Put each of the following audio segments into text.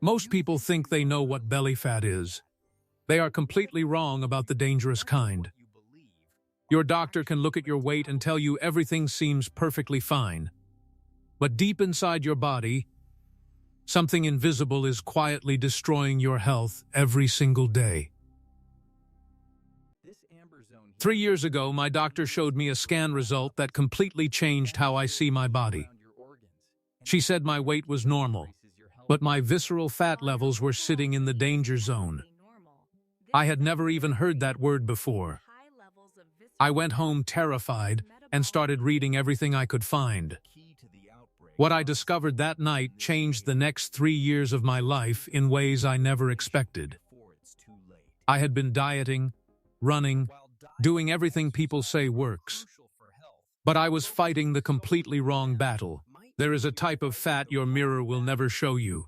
Most people think they know what belly fat is. They are completely wrong about the dangerous kind. Your doctor can look at your weight and tell you everything seems perfectly fine. But deep inside your body, something invisible is quietly destroying your health every single day. 3 years ago, my doctor showed me a scan result that completely changed how I see my body. She said my weight was normal, but my visceral fat levels were sitting in the danger zone. I had never even heard that word before. I went home terrified and started reading everything I could find. What I discovered that night changed the next 3 years of my life in ways I never expected. I had been dieting, running, doing everything people say works. But I was fighting the completely wrong battle. There is a type of fat your mirror will never show you.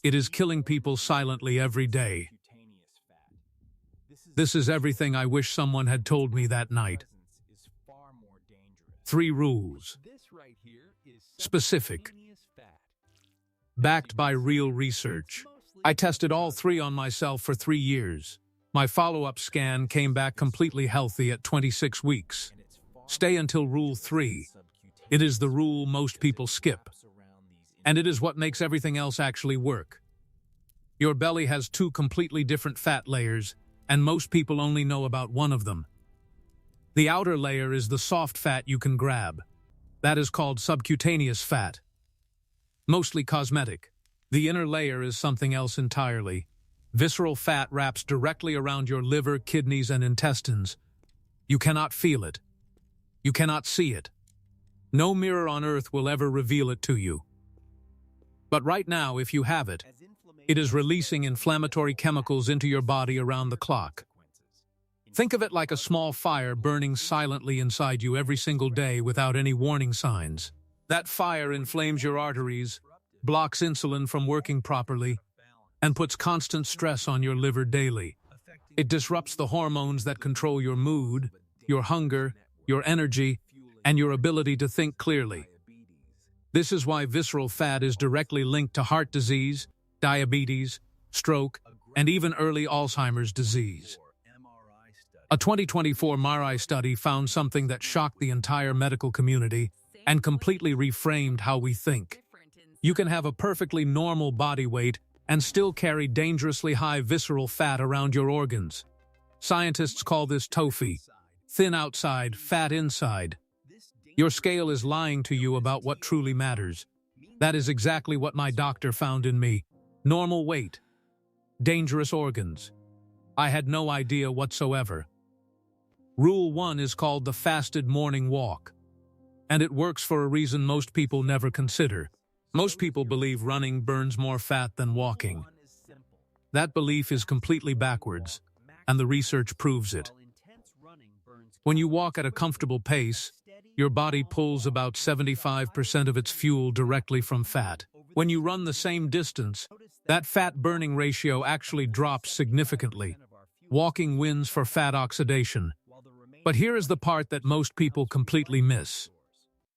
It is killing people silently every day. This is everything I wish someone had told me that night. 3 rules. Specific. Backed by real research. I tested all 3 on myself for 3 years. My follow-up scan came back completely healthy at 26 weeks. Stay until Rule 3. It is the rule most people skip. And it is what makes everything else actually work. Your belly has 2 completely different fat layers, and most people only know about one of them. The outer layer is the soft fat you can grab. That is called subcutaneous fat. Mostly cosmetic. The inner layer is something else entirely. Visceral fat wraps directly around your liver, kidneys, and intestines. You cannot feel it. You cannot see it. No mirror on earth will ever reveal it to you. But right now, if you have it, it is releasing inflammatory chemicals into your body around the clock. Think of it like a small fire burning silently inside you every single day without any warning signs. That fire inflames your arteries, blocks insulin from working properly, and puts constant stress on your liver daily. It disrupts the hormones that control your mood, your hunger, your energy, and your ability to think clearly. This is why visceral fat is directly linked to heart disease, diabetes, stroke, and even early Alzheimer's disease. A 2024 MRI study found something that shocked the entire medical community and completely reframed how we think. You can have a perfectly normal body weight and still carry dangerously high visceral fat around your organs. Scientists call this TOFI, thin outside, fat inside. Your scale is lying to you about what truly matters. That is exactly what my doctor found in me. Normal weight. Dangerous organs. I had no idea whatsoever. Rule 1 is called the fasted morning walk. And it works for a reason most people never consider. Most people believe running burns more fat than walking. That belief is completely backwards, and the research proves it. When you walk at a comfortable pace, your body pulls about 75% of its fuel directly from fat. When you run the same distance, that fat-burning ratio actually drops significantly. Walking wins for fat oxidation. But here is the part that most people completely miss.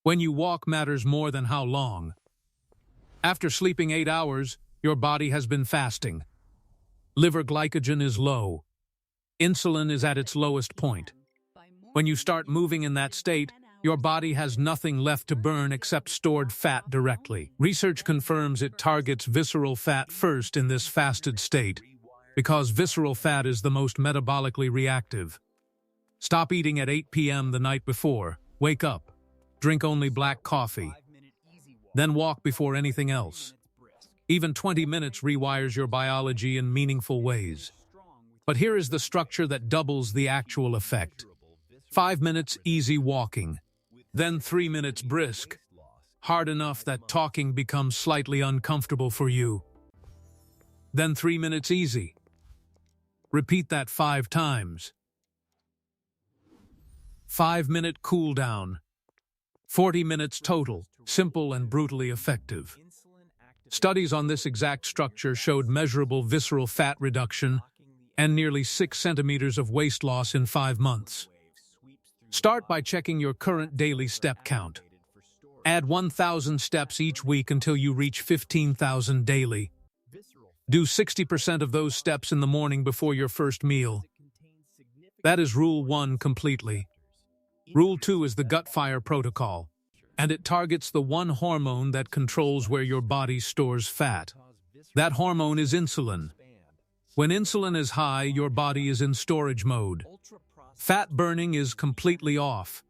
When you walk matters more than how long. After sleeping 8 hours, your body has been fasting. Liver glycogen is low. Insulin is at its lowest point. When you start moving in that state, your body has nothing left to burn except stored fat directly. Research confirms it targets visceral fat first in this fasted state, because visceral fat is the most metabolically reactive. Stop eating at 8 p.m. the night before. Wake up. Drink only black coffee. Then walk before anything else. Even 20 minutes rewires your biology in meaningful ways. But here is the structure that doubles the actual effect. 5 minutes easy walking. Then 3 minutes brisk. Hard enough that talking becomes slightly uncomfortable for you. Then 3 minutes easy. Repeat that 5 times. 5-minute cool down. 40 minutes total. Simple and brutally effective. Studies on this exact structure showed measurable visceral fat reduction and nearly 6 centimeters of waist loss in 5 months. Start by checking your current daily step count. Add 1,000 steps each week until you reach 15,000 daily. Do 60% of those steps in the morning before your first meal. That is Rule 1 completely. Rule 2 is the gut fire protocol, and it targets the one hormone that controls where your body stores fat. That hormone is insulin. When insulin is high, your body is in storage mode. Fat burning is completely off.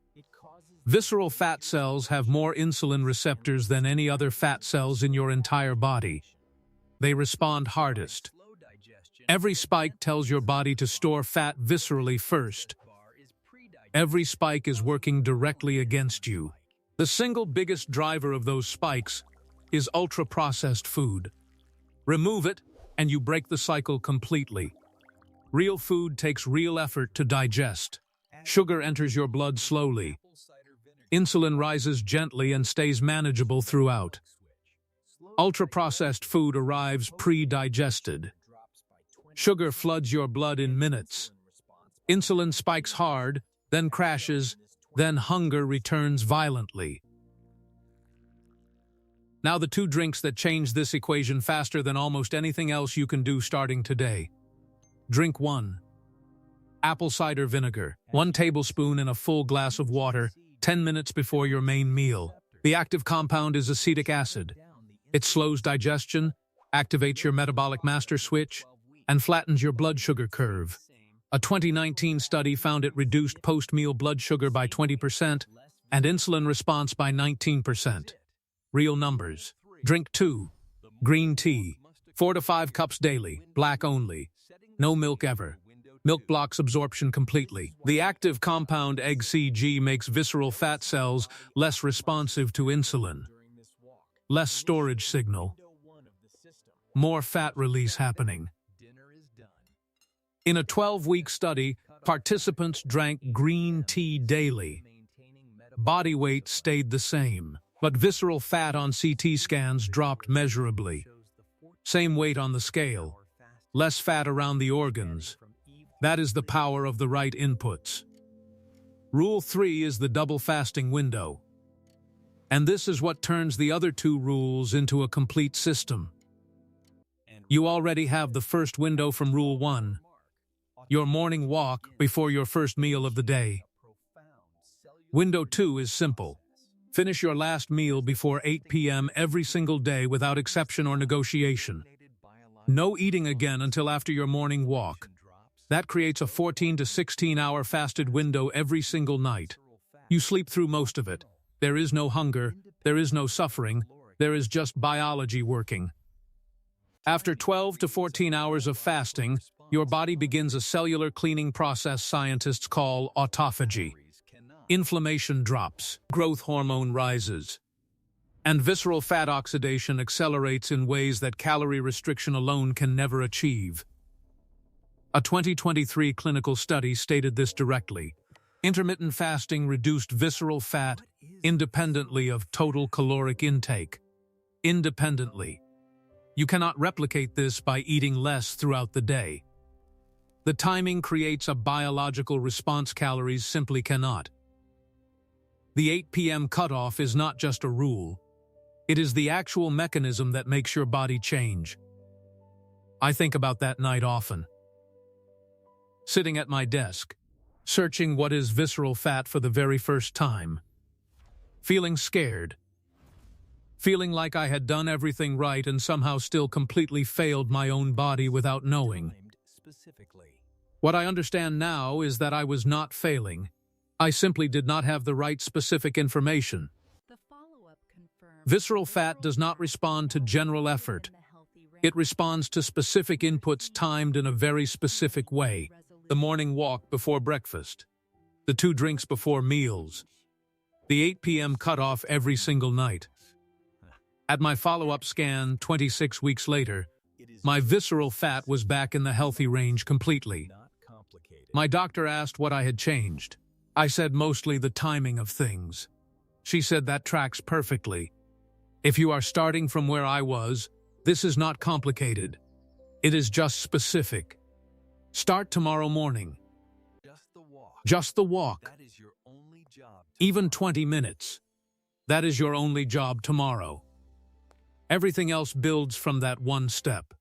Visceral fat cells have more insulin receptors than any other fat cells in your entire body. They respond hardest. Every spike tells your body to store fat viscerally first. Every spike is working directly against you. The single biggest driver of those spikes is ultra-processed food. Remove it, and you break the cycle completely. Real food takes real effort to digest. Sugar enters your blood slowly. Insulin rises gently and stays manageable throughout. Ultra-processed food arrives pre-digested. Sugar floods your blood in minutes. Insulin spikes hard, then crashes, then hunger returns violently. Now the two drinks that change this equation faster than almost anything else you can do starting today. Drink 1. Apple cider vinegar, 1 tablespoon in a full glass of water, 10 minutes before your main meal. The active compound is acetic acid. It slows digestion, activates your metabolic master switch, and flattens your blood sugar curve. A 2019 study found it reduced post-meal blood sugar by 20% and insulin response by 19%. Real numbers. Drink 2. Green tea. 4 to 5 cups daily, black only. No milk ever. Milk blocks absorption completely. The active compound EGCG makes visceral fat cells less responsive to insulin. Less storage signal. More fat release happening. In a 12-week study, participants drank green tea daily. Body weight stayed the same, but visceral fat on CT scans dropped measurably. Same weight on the scale. Less fat around the organs. That is the power of the right inputs. Rule 3 is the double fasting window. And this is what turns the other 2 rules into a complete system. You already have the first window from Rule 1. Your morning walk before your first meal of the day. Window 2 is simple. Finish your last meal before 8 p.m. every single day without exception or negotiation. No eating again until after your morning walk. That creates a 14 to 16 hour fasted window every single night. You sleep through most of it. There is no hunger, there is no suffering, there is just biology working. After 12 to 14 hours of fasting, your body begins a cellular cleaning process scientists call autophagy. Inflammation drops, growth hormone rises, and visceral fat oxidation accelerates in ways that calorie restriction alone can never achieve. A 2023 clinical study stated this directly. Intermittent fasting reduced visceral fat independently of total caloric intake. Independently. You cannot replicate this by eating less throughout the day. The timing creates a biological response calories simply cannot. The 8 p.m. cutoff is not just a rule. It is the actual mechanism that makes your body change. I think about that night often. Sitting at my desk, searching what is visceral fat for the very first time. Feeling scared. Feeling like I had done everything right and somehow still completely failed my own body without knowing. What I understand now is that I was not failing. I simply did not have the right specific information. Visceral fat does not respond to general effort. It responds to specific inputs timed in a very specific way. The morning walk before breakfast. The 2 drinks before meals. The 8 p.m. cutoff every single night. At my follow-up scan 26 weeks later, my visceral fat was back in the healthy range completely. My doctor asked what I had changed. I said mostly the timing of things. She said that tracks perfectly. If you are starting from where I was, this is not complicated. It is just specific. Start tomorrow morning. Just the walk. Even 20 minutes. That is your only job tomorrow. Everything else builds from that one step.